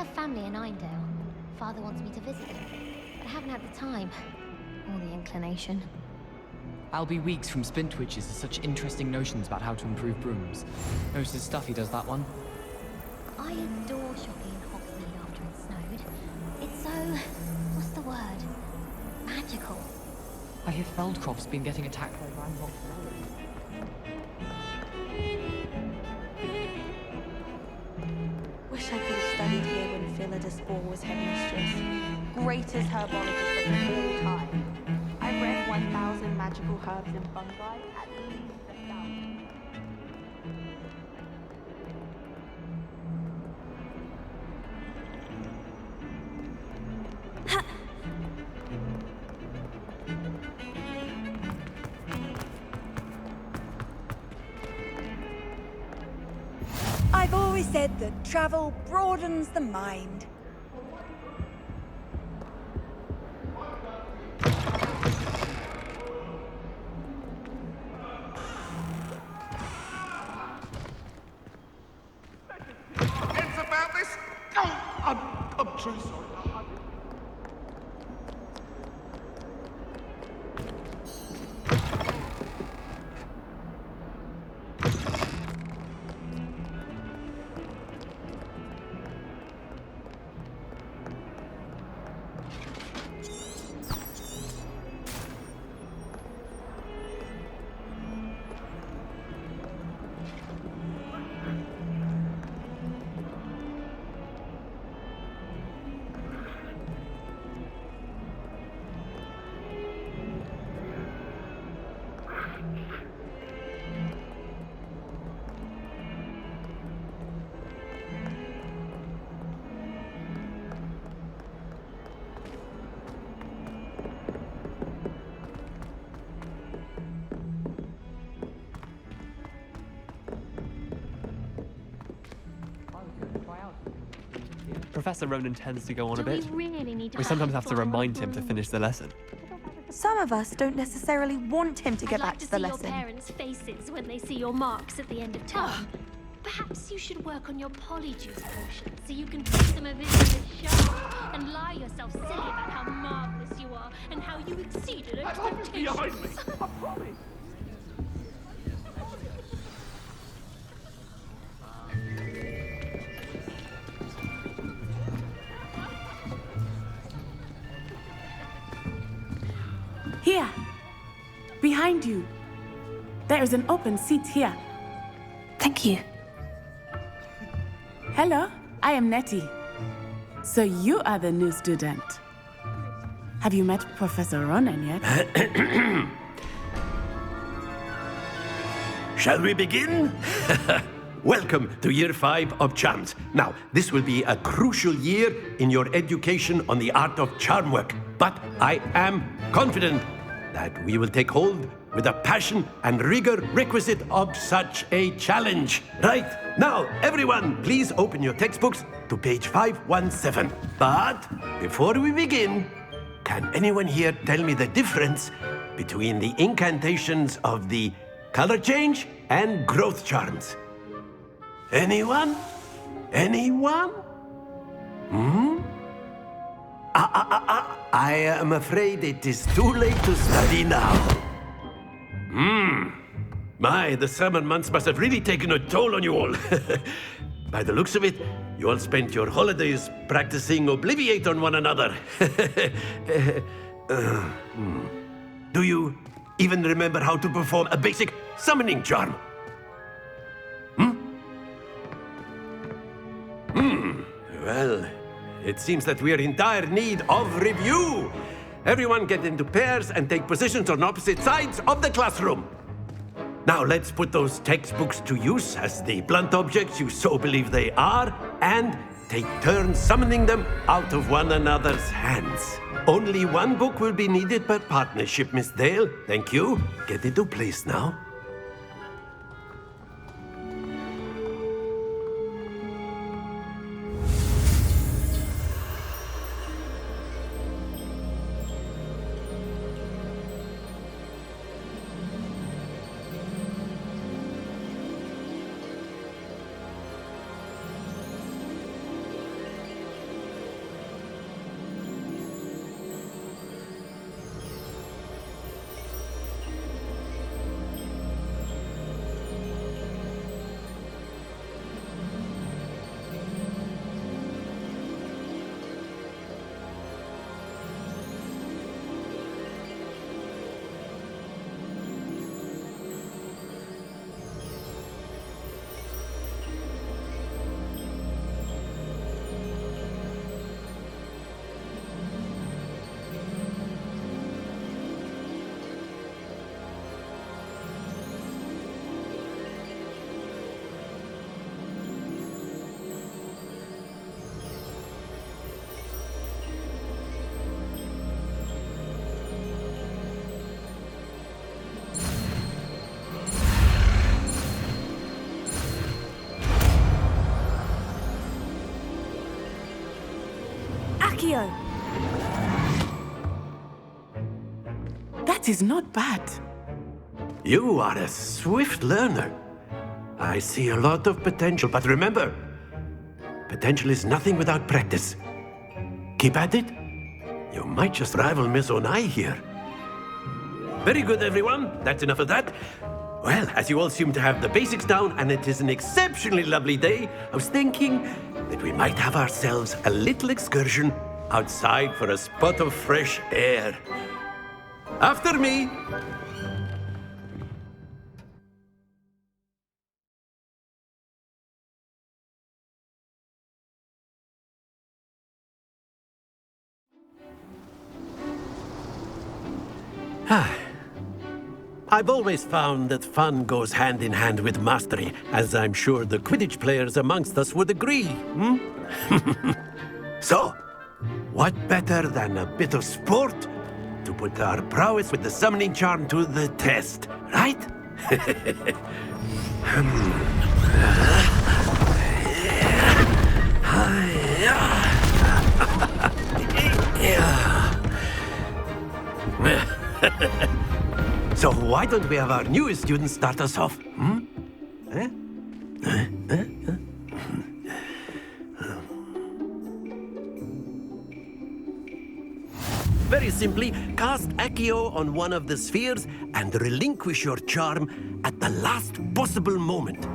have family in Einedale. Father wants me to visit them, but I haven't had the time. Or the inclination. I'll be weeks from Splintwitches with such interesting notions about how to improve brooms. Knows his stuff, he does that one. I adore shopping in Hogsmeade after it snowed. It's so... what's the word? Magical. I hear Feldcroft's been getting attacked by Randolph. Wish I could have studied here when Phillida Spore was headmistress. Greatest herbologist of all time. I read 1,000 magical herbs and fungi, at least 1,000. I've always said that travel broadens the mind. It's about this. Oh, I'm so sorry. Professor Ronan tends to go on a Do we bit. really need to We sometimes have to fly remind him to broom? finish the lesson. Some of us don't necessarily want him to get I'd back like to to the see lesson. your parents' faces when they see your marks at the end of term. Perhaps you should work on your polyjuice potion so you can put them a visit sharp and lie yourself silly about how marvelous you are and how you exceeded expectations. Behind me, I promise. Here, behind you. There is an open seat here. Thank you. Hello, I am Nettie. So you are the new student. Have you met Professor Ronan yet? Shall we begin? Welcome to Year 5 of Charms. Now, this will be a crucial year in your education on the art of charm work. But I am confident that we will take hold with the passion and rigor requisite of such a challenge. Right, now, everyone, please open your textbooks to page 517. But before we begin, can anyone here tell me the difference between the incantations of the color change and growth charms? Anyone? Anyone? I am afraid it is too late to study now. My, the summer months must have really taken a toll on you all. By the looks of it, you all spent your holidays practicing Obliviate on one another. Do you even remember how to perform a basic summoning charm? Well, it seems that we are in dire need of review. Everyone get into pairs and take positions on opposite sides of the classroom. Now let's put those textbooks to use as the blunt objects you so believe they are, and take turns summoning them out of one another's hands. Only one book will be needed per partnership, Miss Dale. Thank you. Get into place now. Accio! That is not bad. You are a swift learner. I see a lot of potential, but remember, potential is nothing without practice. Keep at it. You might just rival Miss Onai here. Very good, everyone. That's enough of that. Well, as you all seem to have the basics down, and it is an exceptionally lovely day, I was thinking that we might have ourselves a little excursion outside for a spot of fresh air. After me. I've always found that fun goes hand in hand with mastery, as I'm sure the Quidditch players amongst us would agree. So, what better than a bit of sport to put our prowess with the summoning charm to the test, right? So why don't we have our newest student start us off? Very simply, cast Accio on one of the spheres and relinquish your charm at the last possible moment.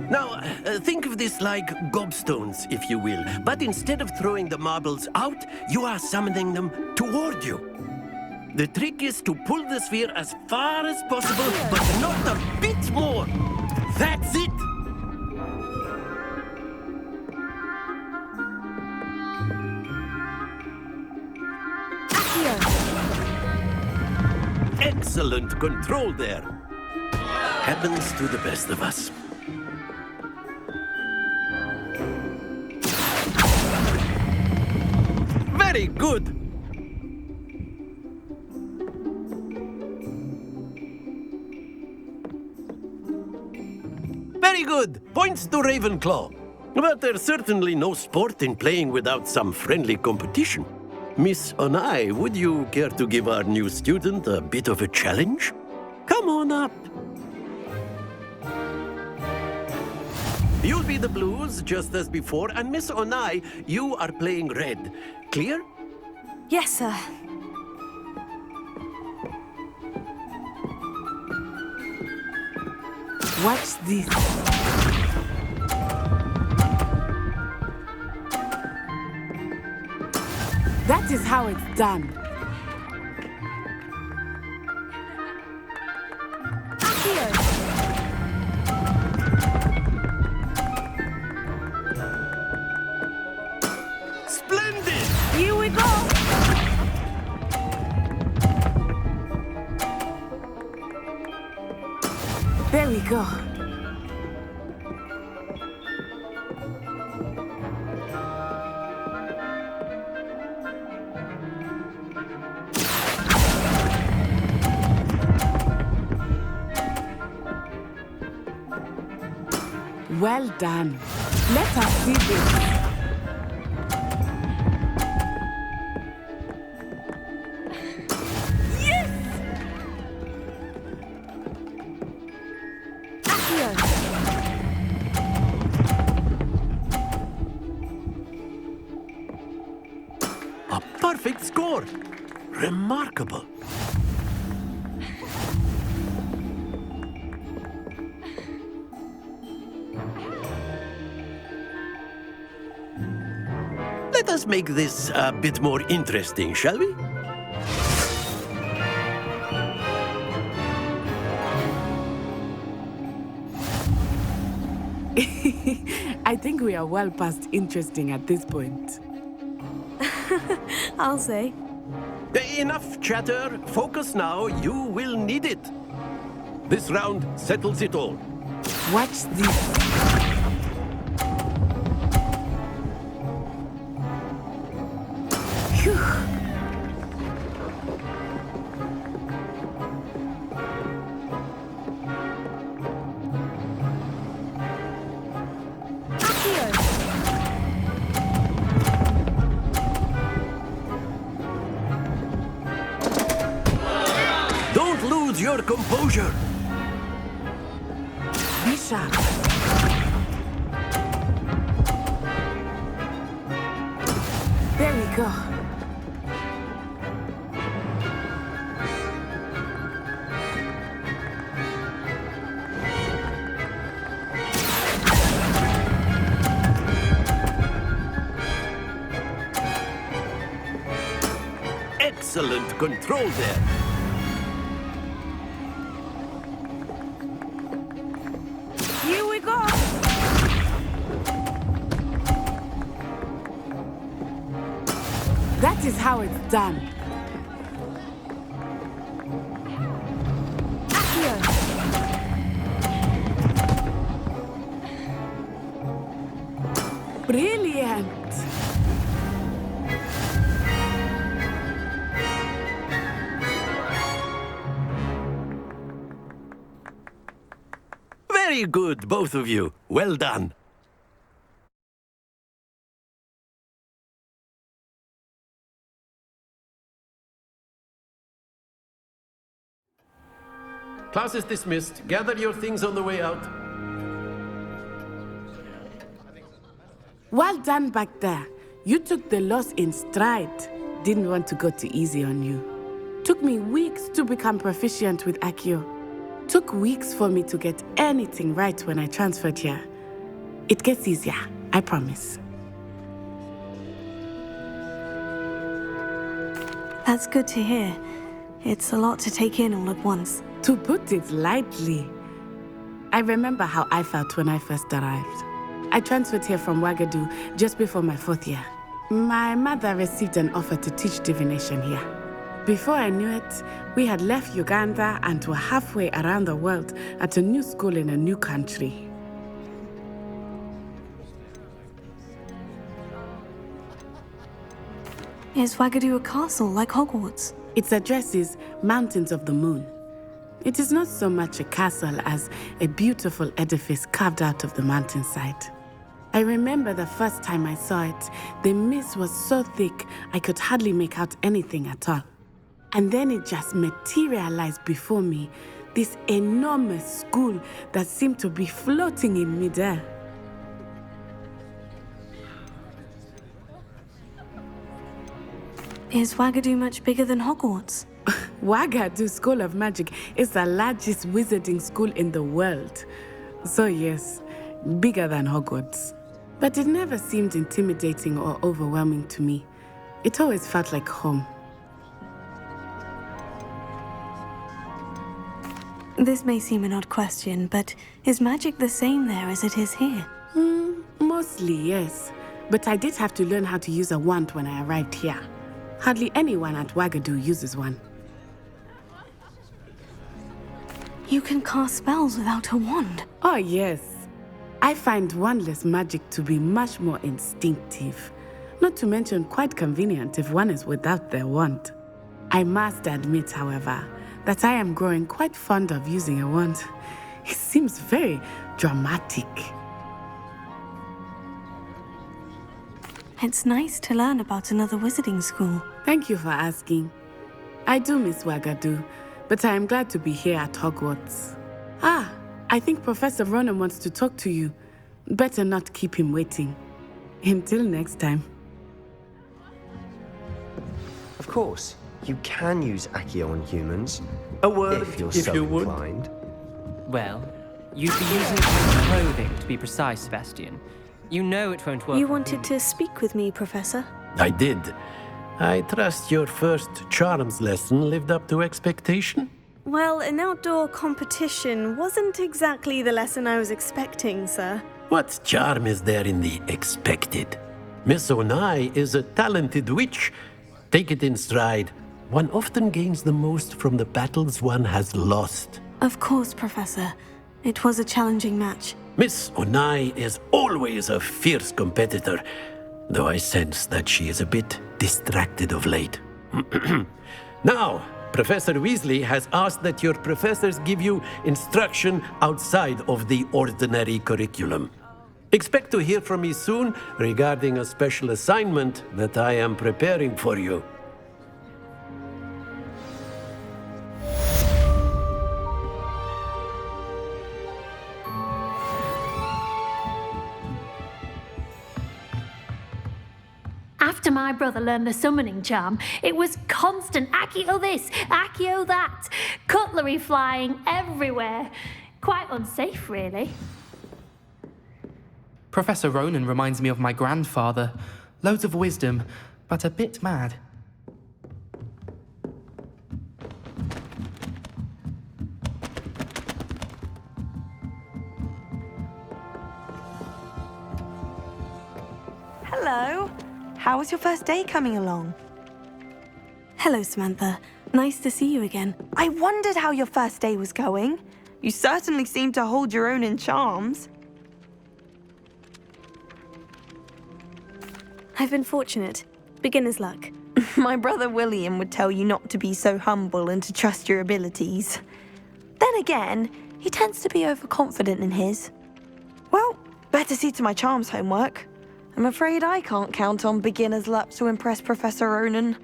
Now, think of this like gobstones, if you will, but instead of throwing the marbles out, you are summoning them toward you. The trick is to pull the sphere as far as possible, but not a bit more. That's it! Excellent control there. Happens to the best of us. Very good. Very good. Points to Ravenclaw. But there's certainly no sport in playing without some friendly competition. Miss Onai, would you care to give our new student a bit of a challenge? Come on up. You'll be the blues, just as before, and Miss Onai, you are playing red. Clear? Yes, sir. Watch this. That is how it's done. Accio! Splendid! Here we go! There we go. Well done. Let us see this. A perfect score. Remarkable. Let us make this a bit more interesting, shall we? I think we are well past interesting at this point. I'll say. Enough chatter. Focus now. You will need it. This round settles it all. Watch this. Phew. Accio! composure. Be sharp. There we go. Excellent control there. Here we go. That is how it's done. Accio. Brilliant. Very good, both of you. Well done. Class is dismissed. Gather your things on the way out. Well done back there. You took the loss in stride. Didn't want to go too easy on you. Took me weeks to become proficient with Accio. Took weeks for me to get anything right when I transferred here. It gets easier, I promise. That's good to hear. It's a lot to take in all at once. To put it lightly, I remember how I felt when I first arrived. I transferred here from Ouagadougou just before my 4th year. My mother received an offer to teach divination here. Before I knew it, we had left Uganda and were halfway around the world at a new school in a new country. Is Ouagadougou a castle like Hogwarts? Its address is Mountains of the Moon. It is not so much a castle as a beautiful edifice carved out of the mountainside. I remember the first time I saw it, the mist was so thick I could hardly make out anything at all. And then it just materialized before me, this enormous school that seemed to be floating in midair. Is Ouagadougou much bigger than Hogwarts? Ouagadougou School of Magic is the largest wizarding school in the world. So yes, bigger than Hogwarts. But it never seemed intimidating or overwhelming to me. It always felt like home. This may seem an odd question, but is magic the same there as it is here? Mostly, yes. But I did have to learn how to use a wand when I arrived here. Hardly anyone at Ouagadougou uses one. You can cast spells without a wand. Oh, yes. I find wandless magic to be much more instinctive. Not to mention quite convenient if one is without their wand. I must admit, however, that I am growing quite fond of using a wand. It seems very dramatic. It's nice to learn about another wizarding school. Thank you for asking. I do miss Ouagadougou, but I am glad to be here at Hogwarts. I think Professor Ronan wants to talk to you. Better not keep him waiting. Until next time. Of course, you can use Accio on humans. A word if you're so inclined. Well, you'd be using clothing to be precise, Sebastian. You know it won't work. You wanted to speak with me, Professor? I did. I trust your first charms lesson lived up to expectation? Well, an outdoor competition wasn't exactly the lesson I was expecting, sir. What charm is there in the expected? Miss Onai is a talented witch. Take it in stride. One often gains the most from the battles one has lost. Of course, Professor. It was a challenging match. Miss Onai is always a fierce competitor, though I sense that she is a bit distracted of late. Now, Professor Weasley has asked that your professors give you instruction outside of the ordinary curriculum. Expect to hear from me soon regarding a special assignment that I am preparing for you. After my brother learned the summoning charm, it was constant Accio this, Accio that, cutlery flying everywhere. Quite unsafe, really. Professor Ronan reminds me of my grandfather. Loads of wisdom, but a bit mad. Hello. How was your first day coming along? Hello, Samantha. Nice to see you again. I wondered how your first day was going. You certainly seem to hold your own in charms. I've been fortunate. Beginner's luck. My brother William would tell you not to be so humble and to trust your abilities. Then again, he tends to be overconfident in his. Well, better see to my charms homework. I'm afraid I can't count on beginner's luck to impress Professor Ronan.